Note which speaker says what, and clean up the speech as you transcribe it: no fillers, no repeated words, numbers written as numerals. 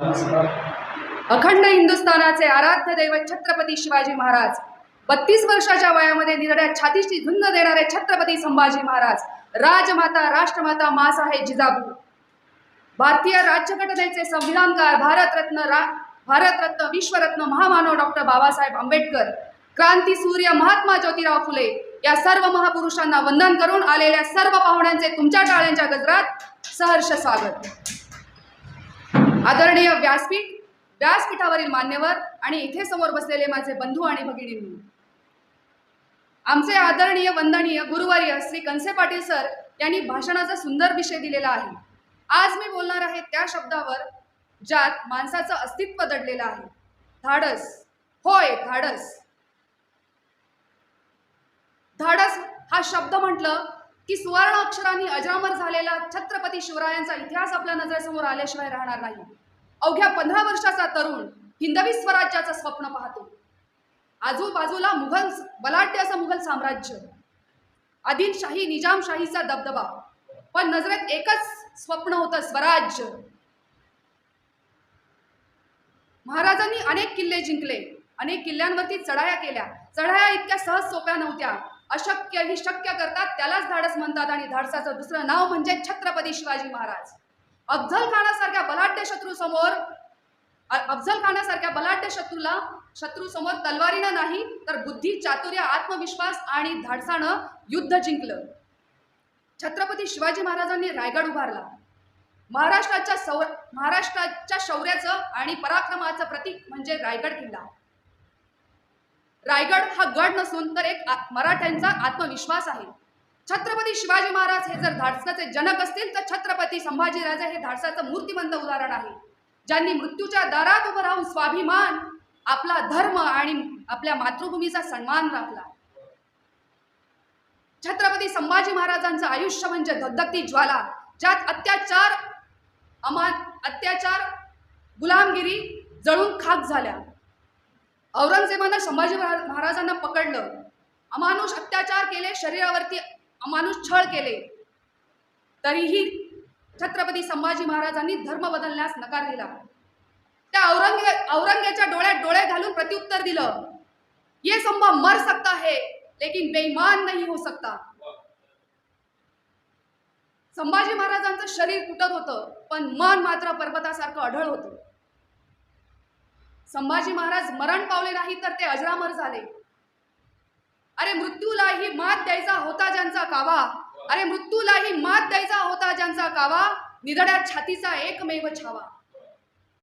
Speaker 1: अखंड हिंदुस्थानाचे आराध्य दैवत छत्रपती शिवाजी महाराज, 32 वर्षाच्या वयामध्ये निरड्या छातीची झुंज देणारे छत्रपती संभाजी महाराज, राजमाता राष्ट्रमाता माँसाहेब जिजाऊ, भारतीय राज्यघटनेचे संविधानकार, भारतरत्न विश्वरत्न महामानव डॉक्टर बाबासाहेब आंबेडकर, क्रांती सूर्य महात्मा ज्योतिराव फुले या सर्व महापुरुषांना वंदन करून आलेल्या सर्व पाहुण्यांचे तुमच्या टाळ्यांच्या गजरात सहर्ष स्वागत. आदरणीय व्यासपीठावरील मान्यवर आणि इथे समोर बसलेले माझे बंधू आणि भगिनींनो, आमचे आदरणीय वंदनीय गुरुवर्य श्री कंसे पाटील सर यांनी भाषणाचा सुंदर विषय दिलेला आहे. आज मी बोलणार आहे त्या शब्दावर ज्यात माणसाचं अस्तित्व दडलेलं आहे, धाडस. होय, धाडस. धाडस हा शब्द म्हटलं की सुवर्ण अक्षरांनी अजरामर झालेला छत्रपती शिवरायांचा इतिहास आपल्या नजरेसमोर आल्याशिवाय राहणार नाही. अवघ्या 15 वर्षाचा तरुण हिंदवी स्वराज्याचं स्वप्न पाहतो. आजूबाजूला बलाढ्य असं मुघल साम्राज्य, आदिलशाही निजामशाहीचा दबदबा, पण नजरेत एकच स्वप्न होतं, स्वराज्य. महाराजांनी अनेक किल्ले जिंकले, अनेक किल्ल्यांवरती चढाया केल्या. चढाया इतक्या सहज सोप्या नव्हत्या. अशक्य ही शक्य करतात त्यालाच धाडस म्हणतात, आणि धाडसाचं दुसरं नाव म्हणजे छत्रपती शिवाजी महाराज. अफझल खानासारख्या बलाढ्य शत्रू समोर तलवारीनं नाही तर बुद्धी, चातुर्य, आत्मविश्वास आणि धाडसानं युद्ध जिंकलं. छत्रपती शिवाजी महाराजांनी रायगड उभारला. महाराष्ट्राच्या शौर्याचं आणि पराक्रमाचं प्रतीक म्हणजे रायगड किल्ला. रायगड हा गड नसून तर एक मराठ्यांचा आत्मविश्वास आहे. छत्रपती शिवाजी महाराज हे जर धाडसाचे जनक असतील तर छत्रपती संभाजीराजे हे धाडसाचं मूर्तिमंत उदाहरण आहे, ज्यांनी मृत्यूच्या दारात उभं राहून स्वाभिमान, आपला धर्म आणि आपल्या मातृभूमीचा सन्मान राखला. छत्रपती संभाजी महाराजांचं आयुष्य म्हणजे धगधगती ज्वाला, ज्यात अत्याचार, गुलामगिरी जळून खाक झाल्या. औरंगजेबानं संभाजी महाराजांना पकडलं, अमानुष अत्याचार केले, शरीरावरती अमानुष छळ केले, तरीही छत्रपती संभाजी महाराजांनी धर्म बदलण्यास नकार दिला. त्या औरंगजेबाच्या डोळ्यात डोळे घालून प्रत्युत्तर दिलं, ये संभा मर सकता है लेकिन बेईमान नहीं हो सकता. संभाजी महाराजांचं शरीर तुटत होतं, पण मन मात्र पर्वतासारखं अढळ होतं. संभाजी महाराज मरण पावले नाही तर ते अजरामर झाले. अरे मृत्यूलाही मात द्यायचा होता ज्यांचा कावा, निधड्या छातीचा एकमेव छावा.